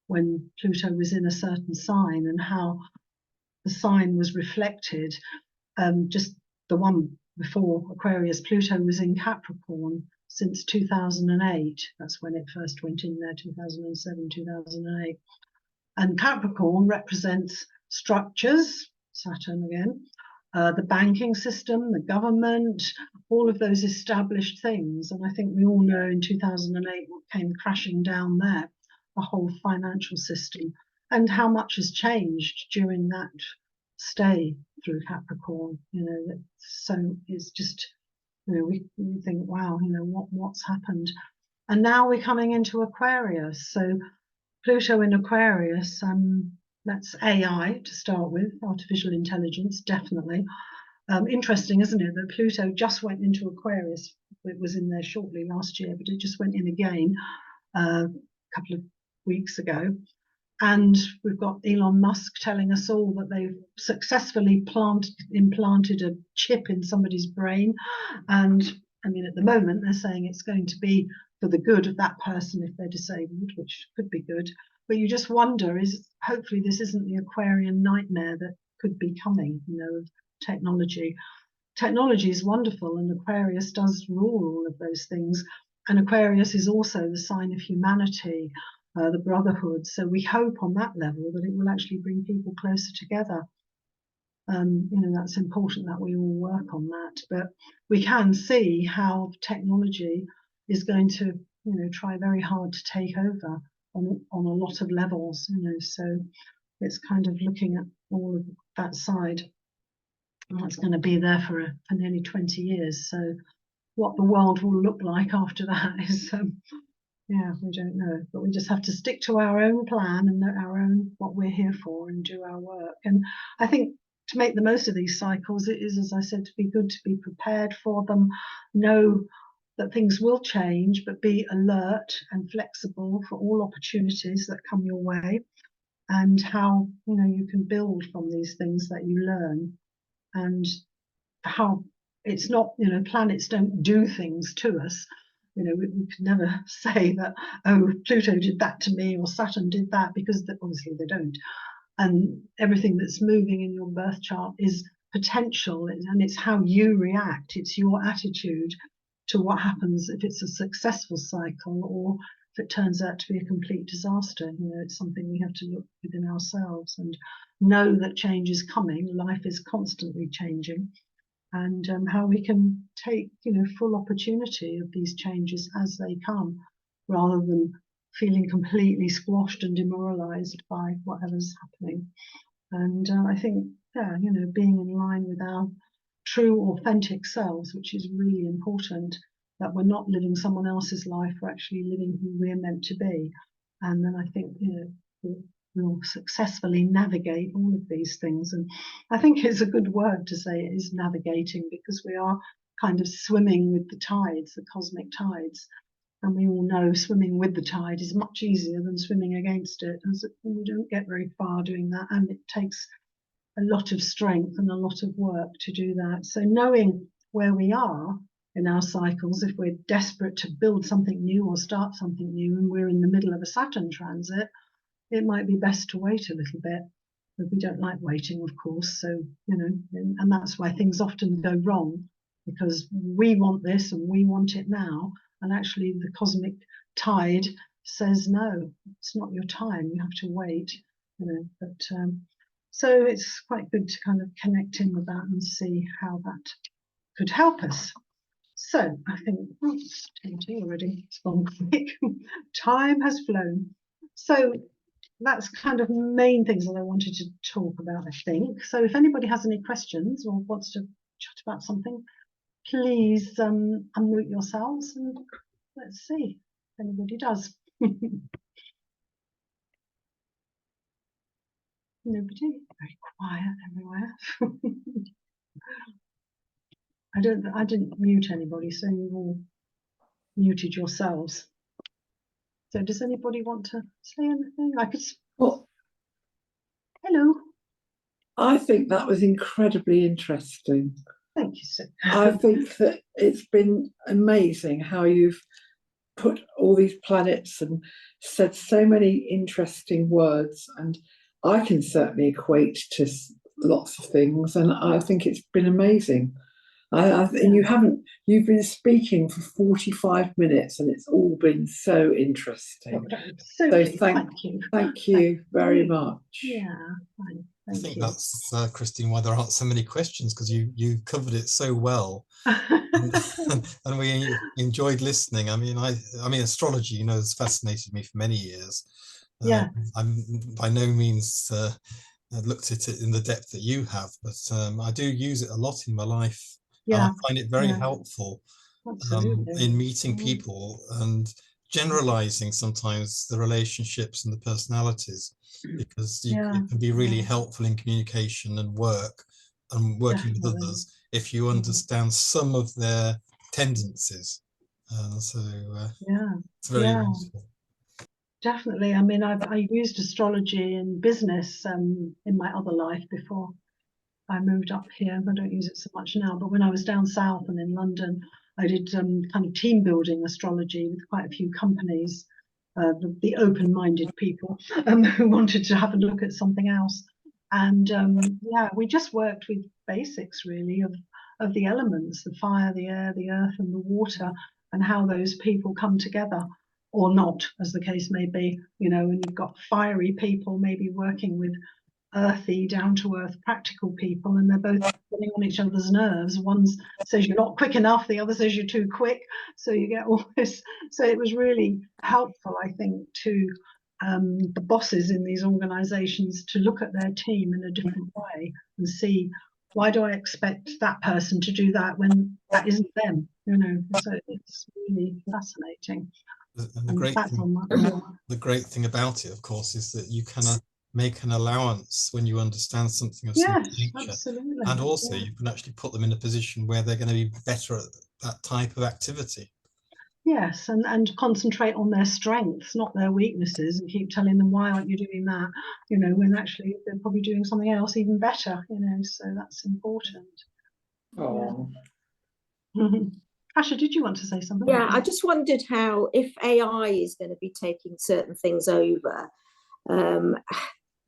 when Pluto was in a certain sign, and how the sign was reflected. Just the one before Aquarius, Pluto was in Capricorn since 2008. That's when it first went in there, 2007, 2008. And Capricorn represents structures, Saturn again, the banking system, the government, all of those established things. And I think we all know in 2008 what came crashing down there, the whole financial system, and how much has changed during that stay through Capricorn. So it's just, we think, wow, what's happened. And now we're coming into Aquarius. So Pluto in Aquarius, that's AI to start with, artificial intelligence, definitely. Interesting, isn't it, that Pluto just went into Aquarius. It was in there shortly last year, but it just went in again a couple of weeks ago. And we've got Elon Musk telling us all that they've successfully implanted a chip in somebody's brain. And I mean, at the moment, they're saying it's going to be for the good of that person if they're disabled, which could be good. But you just wonder, hopefully this isn't the Aquarian nightmare that could be coming, of technology. Technology is wonderful, and Aquarius does rule all of those things. And Aquarius is also the sign of humanity, the brotherhood. So we hope on that level that it will actually bring people closer together. That's important that we all work on that. But we can see how technology is going to, try very hard to take over on a lot of levels. So it's kind of looking at all of that side. And that's going to be there for nearly 20 years. So what the world will look like after that is, we don't know. But we just have to stick to our own plan and our own, what we're here for, and do our work. And I think to make the most of these cycles, it is, as I said, to be good to be prepared for them, know that things will change, but be alert and flexible for all opportunities that come your way, and how you can build from these things that you learn, and how it's not, planets don't do things to us. We could never say that, oh, Pluto did that to me or Saturn did that, because obviously they don't. And everything that's moving in your birth chart is potential, and it's how you react. It's your attitude to what happens if it's a successful cycle or if it turns out to be a complete disaster. You know, it's something we have to look within ourselves and know that change is coming. Life is constantly changing, and how we can take, you know, full opportunity of these changes as they come, rather than feeling completely squashed and demoralized by whatever's happening. And I think, yeah, you know, being in line with our true, authentic selves, which is really important, that we're not living someone else's life, we're actually living who we're meant to be. And then I think, you know, we'll successfully navigate all of these things. And I think it's a good word to say it is navigating, because we are kind of swimming with the tides, the cosmic tides. And we all know swimming with the tide is much easier than swimming against it. And we don't get very far doing that, and it takes a lot of strength and a lot of work to do that. So knowing where we are in our cycles, if we're desperate to build something new or start something new and we're in the middle of a Saturn transit, it might be best to wait a little bit. But we don't like waiting, of course. So, you know, and that's why things often go wrong, because we want this and we want it now. And actually the cosmic tide says, no, it's not your time, you have to wait, you know. But so it's quite good to kind of connect in with that and see how that could help us. So I think, oh, it's 10 already, it's gone quick. Time has flown. So that's kind of main things that I wanted to talk about, I think. So if anybody has any questions or wants to chat about something, please unmute yourselves and let's see if anybody does. Nobody? Very quiet everywhere. I didn't mute anybody, so you've all muted yourselves. So does anybody want to say anything? Well, hello. I think that was incredibly interesting. Thank you, sir. I think that it's been amazing how you've put all these planets and said so many interesting words, and I can certainly equate to lots of things, and I think it's been amazing. And you've been speaking for 45 minutes and it's all been so interesting. So thank you. Thank you very much. Yeah, fine. I think that's, Christine, why there aren't so many questions, because you covered it so well. and we enjoyed listening. I mean, astrology, you know, has fascinated me for many years. Yeah. I'm by no means looked at it in the depth that you have, but I do use it a lot in my life. Yeah. And I find it very helpful in meeting people and generalizing sometimes the relationships and the personalities, because it can be really helpful in communication and work and working with others if you understand some of their tendencies. So it's very useful. Definitely. I mean, I used astrology in business in my other life before I moved up here. I don't use it so much now, but when I was down south and in London, I did kind of team building astrology with quite a few companies, the open-minded people who wanted to have a look at something else. And yeah, we just worked with basics really of the elements, the fire, the air, the earth, and the water, and how those people come together or not, as the case may be. You know, and you've got fiery people maybe working with earthy, down-to-earth, practical people, and they're both getting on each other's nerves. One says you're not quick enough, the other says you're too quick, so you get all this. So it was really helpful, I think, to the bosses in these organizations to look at their team in a different way and see, why do I expect that person to do that when that isn't them? You know, so it's really fascinating. And the great thing about it, of course, is that you can make an allowance when you understand something of some nature. Absolutely. And also you can actually put them in a position where they're going to be better at that type of activity. Yes, and concentrate on their strengths, not their weaknesses, and keep telling them, why aren't you doing that? You know, when actually they're probably doing something else even better, you know, so that's important. Oh. Yeah. Asha, did you want to say something? Yeah, I just wondered how, if AI is going to be taking certain things over,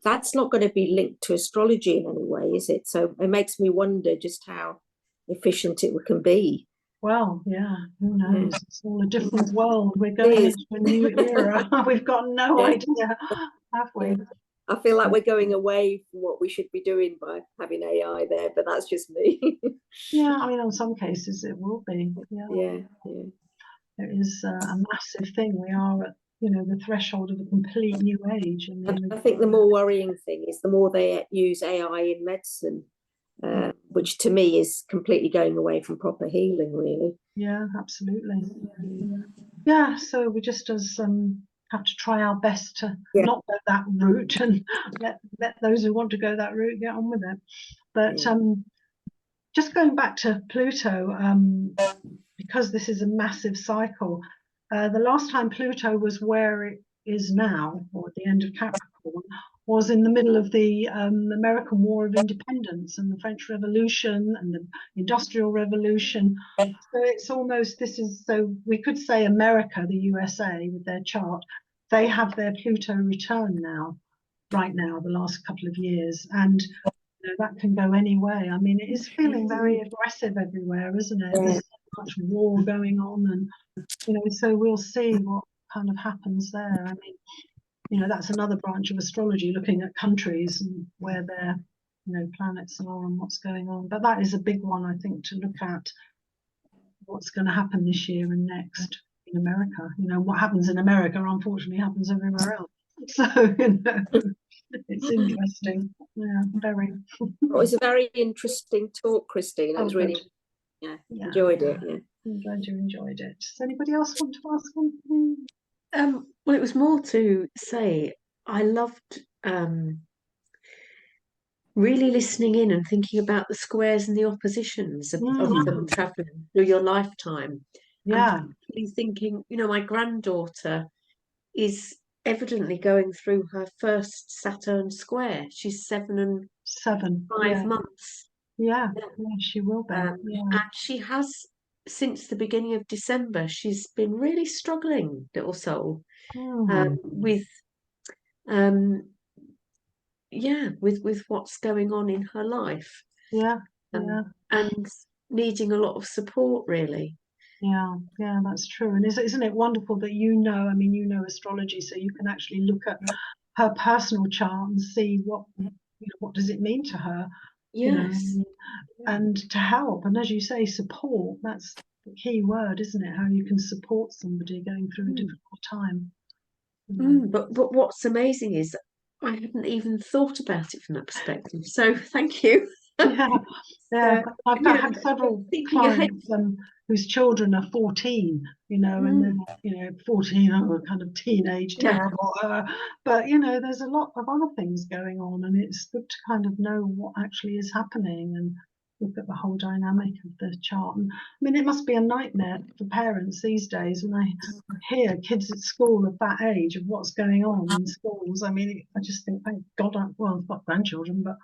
that's not going to be linked to astrology in any way, is it? So it makes me wonder just how efficient it can be. Well, yeah, who knows? It's all a different world. We're going into a new era. We've got no idea, have we? I feel like we're going away from what we should be doing by having AI there, but that's just me. Yeah, I mean, in some cases it will be. Yeah. It is a massive thing. We are at, the threshold of a complete new age. I think the more worrying thing is the more they use AI in medicine, which to me is completely going away from proper healing, really. Yeah, absolutely. Yeah, so we just have to try our best to not go that route, and let those who want to go that route get on with it. But just going back to Pluto, because this is a massive cycle, the last time Pluto was where it is now, or at the end of Capricorn, was in the middle of the American War of Independence and the French Revolution and the Industrial Revolution. So it's almost, so we could say America, the USA, with their chart, they have their Pluto return now, right now, the last couple of years. And that can go any way. I mean, it is feeling very aggressive everywhere, isn't it? There's so much war going on, and so we'll see what kind of happens there. I mean, that's another branch of astrology, looking at countries and where their planets are and what's going on. But that is a big one, I think, to look at what's going to happen this year and next in America. What happens in America unfortunately happens everywhere else. So it's interesting. Yeah, very. It was a very interesting talk, Christine. I was really enjoyed it. Yeah. I'm glad you enjoyed it. Does anybody else want to ask something? Well, it was more to say I loved really listening in and thinking about the squares and the oppositions of them traveling through your lifetime. Yeah. And really thinking, my granddaughter is evidently going through her first Saturn square. She's 7 and 5 months. Yeah, she will be. And she has, since the beginning of December, she's been really struggling, little soul, with what's going on in her life. And needing a lot of support, really. Yeah, that's true. And isn't it wonderful that I mean, astrology, so you can actually look at her personal chart and see what does it mean to her. Yes. And to help, and as you say, support, that's the key word, isn't it? How you can support somebody going through a difficult time. But what's amazing is I hadn't even thought about it from that perspective. So thank you. Yeah. I've had several clients whose children are 14, and then 14 are kind of teenage, terrible. But there's a lot of other things going on, and it's good to kind of know what actually is happening and look at the whole dynamic of the chart. And I mean, it must be a nightmare for parents these days when they hear kids at school of that age of what's going on in schools. I mean, I just think, thank God, I've got grandchildren, but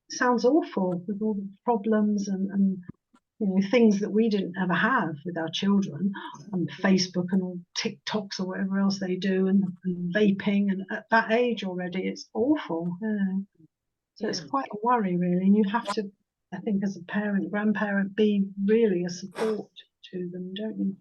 it sounds awful with all the problems and things that we didn't ever have with our children, and Facebook and all TikToks or whatever else they do, and vaping, and at that age already, it's awful. So it's quite a worry, really, and you have to, I think, as a parent, grandparent, be really a support to them, don't you?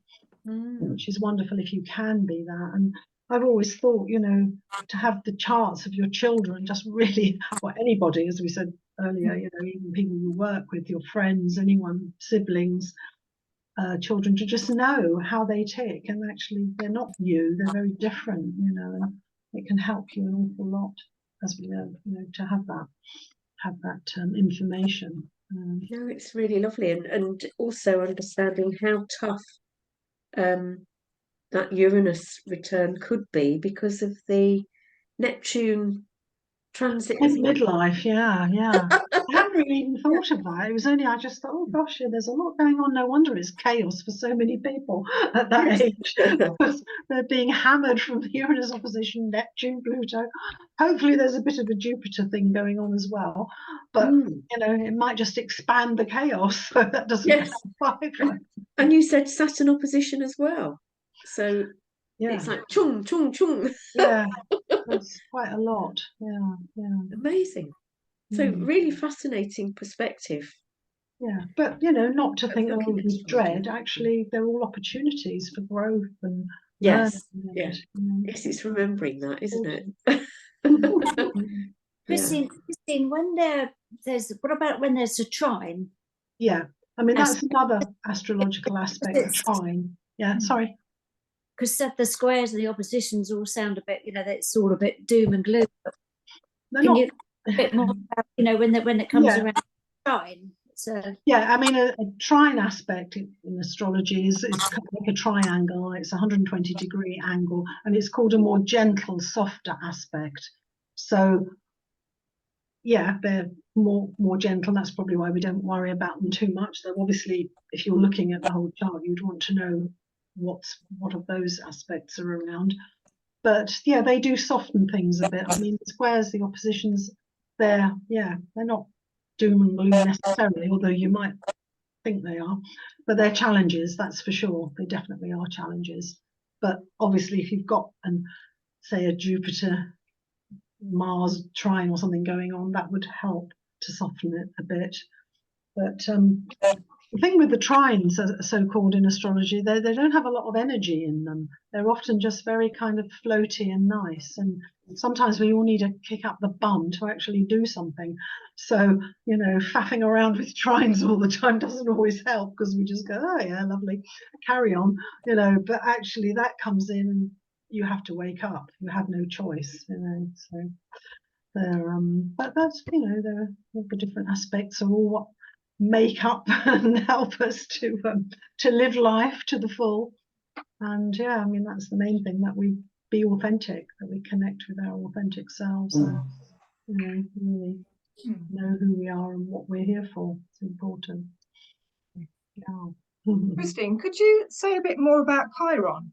Which is wonderful if you can be that. And I've always thought, to have the charts of your children, just really, or anybody, as we said earlier, even people you work with, your friends, anyone, siblings, children, to just know how they tick, and actually they're not you, they're very different, and it can help you an awful lot, as we know, to have that information. No, it's really lovely, and also understanding how tough that Uranus return could be because of the Neptune transit. In midlife, yeah. I hadn't really even thought of that. It was only, I just thought, oh gosh, there's a lot going on. No wonder it's chaos for so many people at that age. Because they're being hammered from the Uranus opposition, Neptune, Pluto. Hopefully there's a bit of a Jupiter thing going on as well. But, it might just expand the chaos. So that doesn't help either. And you said Saturn opposition as well. So it's like chung, chung, chung. Yeah. That's quite a lot. Yeah, yeah. Amazing. So really fascinating perspective. Yeah, but you know, not to Of think, oh, looking at with astrology. dread. Actually, they're all opportunities for growth and Yes, learning. yeah. Yes, it's remembering that, isn't it? Christine, when there's what about when there's a trine? Yeah, I mean that's another astrological aspect. The trine. Yeah, sorry. Because the squares and the oppositions all sound a bit, you know, it's all a bit doom and gloom. They're Can not, you a bit more about, you know, when it comes around trine? Yeah, I mean a trine aspect in astrology is kind of like a triangle. It's a 120-degree angle, and it's called a more gentle, softer aspect. So yeah, they're more gentle. That's probably why we don't worry about them too much. Though obviously, if you're looking at the whole chart, you'd want to know what of those aspects are around. But yeah, they do soften things a bit. I mean, the squares, the oppositions, they're not doom and gloom necessarily, although you might think they are. But they're challenges, that's for sure. They definitely are challenges. But obviously, if you've got say a Jupiter Mars trine or something going on, that would help to soften it a bit. But the thing with the trines, so-called in astrology, they don't have a lot of energy in them. They're often just very kind of floaty and nice. And sometimes we all need a kick up the bum to actually do something. So, you know, faffing around with trines all the time doesn't always help, because we just go, oh yeah, lovely, carry on, you know. But actually that comes in and you have to wake up. You have no choice, you know. So they're but that's, you know, the different aspects are all what make up and help us to live life to the full. And yeah, I mean that's the main thing, that we be authentic, that we connect with our authentic selves, and you know, really know who we are and what we're here for. It's important. Yeah. Christine, could you say a bit more about Chiron?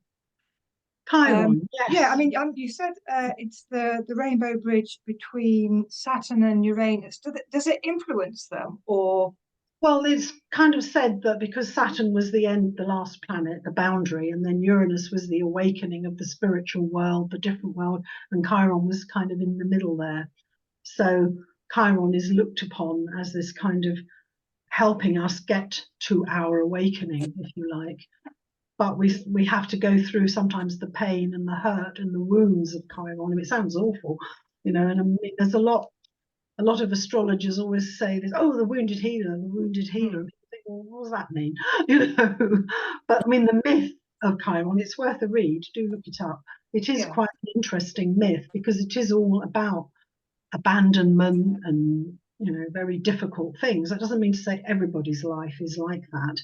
Chiron, yes. Yeah, I mean, you said it's the rainbow bridge between Saturn and Uranus. Does it influence them, or? Well, it's kind of said that because Saturn was the last planet, the boundary, and then Uranus was the awakening of the spiritual world, the different world, and Chiron was kind of in the middle there. So Chiron is looked upon as this kind of helping us get to our awakening, if you like. But we have to go through sometimes the pain and the hurt and the wounds of Chiron. I mean, it sounds awful, you know, and I mean, there's a lot of astrologers always say this, oh, the wounded healer, the wounded healer. And people think, well, what does that mean? You know, but I mean, the myth of Chiron, it's worth a read. Do look it up. It is quite an interesting myth, because it is all about abandonment and, you know, very difficult things. That doesn't mean to say everybody's life is like that,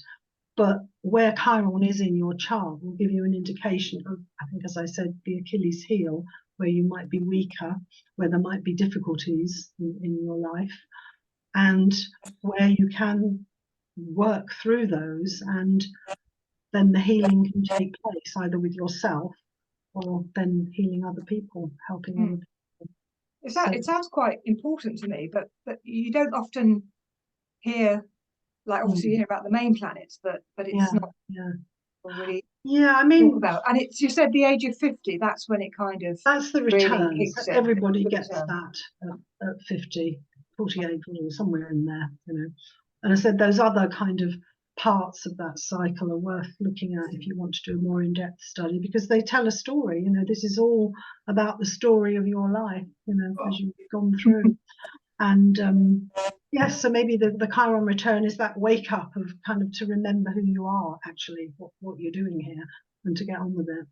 but where Chiron is in your chart will give you an indication of, I think, as I said, the Achilles heel, where you might be weaker, where there might be difficulties in your life, and where you can work through those, and then the healing can take place either with yourself or then healing other people, helping other people. It sounds quite important to me, but you don't often hear, like obviously you hear about the main planets, but it's not really I mean, about. And it's, you said the age of 50, that's when it kind of, that's the return. Really everybody gets that at 50, 48 or somewhere in there, you know. And I said those other kind of parts of that cycle are worth looking at if you want to do a more in-depth study, because they tell a story. You know, this is all about the story of your life, you know, as you've gone through. And yes, so maybe the Chiron return is that wake up of kind of to remember who you are, actually, what you're doing here, and to get on with it,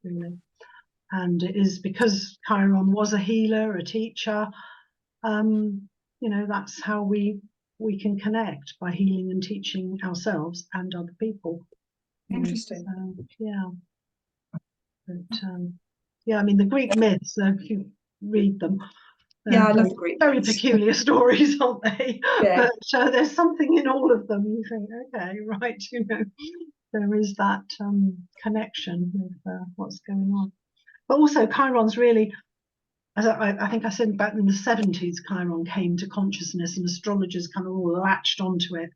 really. And it is because Chiron was a healer, a teacher, you know, that's how we can connect, by healing and teaching ourselves and other people. Interesting. But I mean, the Greek myths, if you read them, I love the Greek very myths. Peculiar stories, aren't they? Yeah. But there's something in all of them. You think, okay, right, you know, there is that connection with what's going on. But also Chiron's really, as I think I said, back in the 70s, Chiron came to consciousness and astrologers kind of all latched onto it.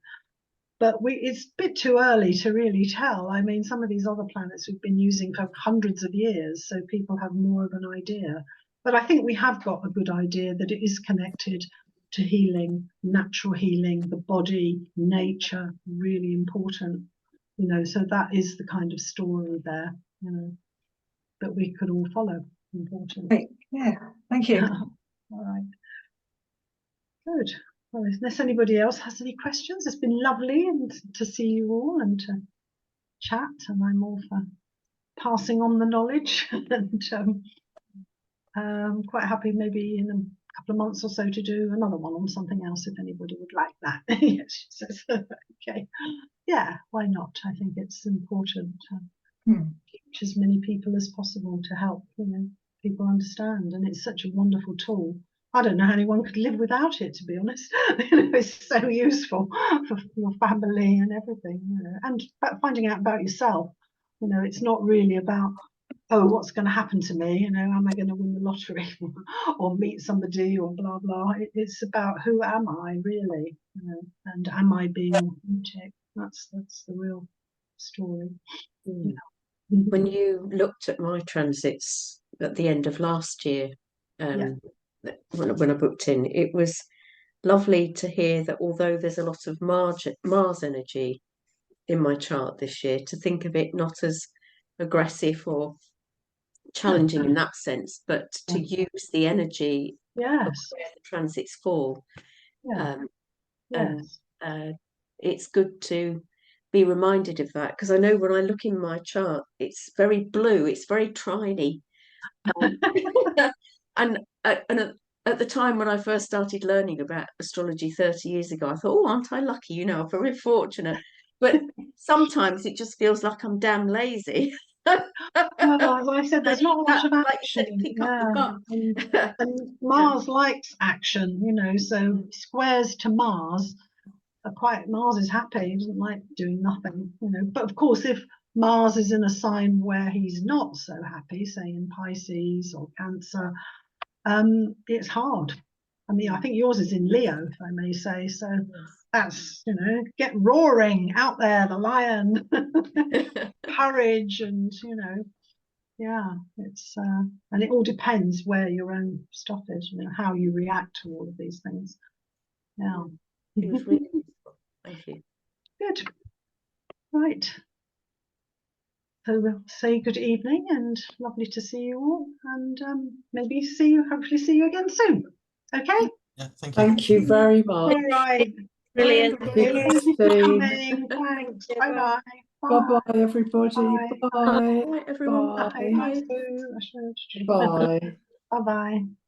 but it's a bit too early to really tell. I mean, some of these other planets we've been using for hundreds of years, so people have more of an idea. But I think we have got a good idea that it is connected to healing, natural healing, the body, nature, really important. You know, so that is the kind of story there, you know, that we could all follow. Important. Great. Yeah, thank you. All right. Good. Well, unless anybody else has any questions, it's been lovely and to see you all and to chat, and I'm all for passing on the knowledge. And I'm quite happy maybe in a couple of months or so to do another one on something else if anybody would like that. Yes, she says. Okay. Yeah, why not? I think it's important to reach as many people as possible to help, you know, people understand, and it's such a wonderful tool. I don't know how anyone could live without it, to be honest. You know, it's so useful for your family and everything, you know, and finding out about yourself. You know, it's not really about, oh, what's going to happen to me? You know, am I going to win the lottery or meet somebody or blah, blah. It's about who am I really, you know, and am I being authentic? That's the real story. You know. When you looked at my transits at the end of last year, when I booked in, it was lovely to hear that although there's a lot of Mars energy in my chart this year, to think of it not as aggressive or challenging in that sense, but to use the energy of where the transits fall. And it's good to be reminded of that, because I know when I look in my chart, it's very blue, it's very triny. And at the time when I first started learning about astrology 30 years ago, I thought, oh, aren't I lucky? You know, I'm very fortunate. But sometimes it just feels like I'm damn lazy. Well, I said there's not a lot of action. Like pick up the buck. And Mars likes action, you know, so squares to Mars are quite, Mars is happy, he doesn't like doing nothing, you know. But of course, if Mars is in a sign where he's not so happy, say in Pisces or Cancer, it's hard. I mean, I think yours is in Leo, if I may say. So that's, you know, get roaring out there, the lion, courage, and, you know, yeah, it's and it all depends where your own stuff is, you know, how you react to all of these things. Yeah. It was really useful. Thank you. Good. Right. So we'll say good evening and lovely to see you all, and maybe hopefully see you again soon. Okay? Yeah, thank you. Thank you very much. All right. Brilliant. Thank you for coming. Thanks. Bye-bye. Bye-bye, everybody. Bye. Bye. Bye, everyone. Bye. Bye. Bye. Bye. Bye-bye.